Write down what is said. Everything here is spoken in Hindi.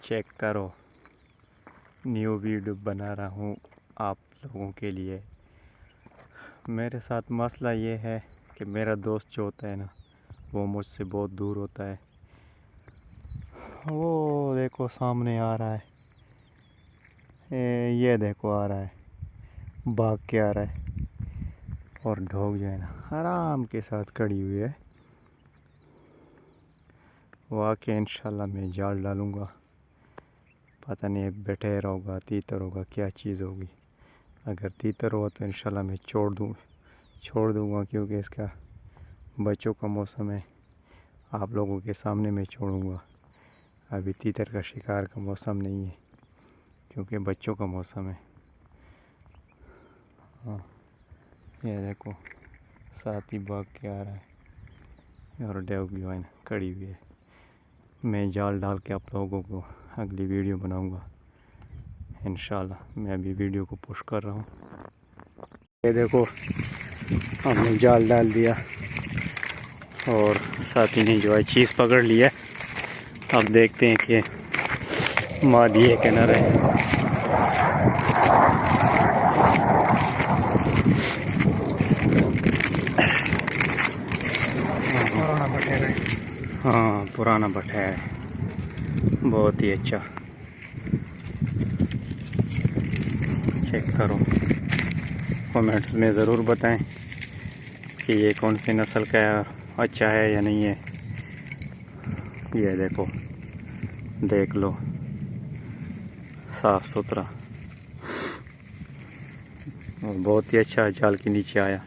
चेक करो, न्यू वीडियो बना रहा हूँ आप लोगों के लिए। मेरे साथ मसला ये है कि मेरा दोस्त जो होता है ना, वो मुझसे बहुत दूर होता है। वो देखो सामने आ रहा है, ये देखो आ रहा है, भाग के आ रहा है। और ढोक जो है ना आराम के साथ खड़ी हुई है। वो आके इंशाल्लाह मैं जाल डालूँगा। पता नहीं बटेर होगा, तीतर होगा, क्या चीज़ होगी। अगर तीतर हुआ तो इंशाल्लाह मैं छोड़ दूँगा, क्योंकि इसका बच्चों का मौसम है। आप लोगों के सामने मैं छोड़ूँगा। अभी तीतर का शिकार का मौसम नहीं है, क्योंकि बच्चों का मौसम है। हाँ, ये देखो साथ ही भाग के आ रहा है और डेव भी है खड़ी हुई है। मैं जाल डाल के आप लोगों को अगली वीडियो बनाऊंगा इंशाल्लाह। मैं अभी वीडियो को पुश कर रहा हूँ। ये देखो हमने जाल डाल दिया और साथी ने जो है चीज़ पकड़ लिया। अब देखते हैं कि मादी है कि नर है। हाँ, पुराना भट्टा है, बहुत ही अच्छा। चेक करो, कमेंट्स में ज़रूर बताएं कि ये कौन सी नस्ल का अच्छा है या नहीं है। ये देखो, देख लो, साफ़ सुथरा और बहुत ही अच्छा जाल के नीचे आया।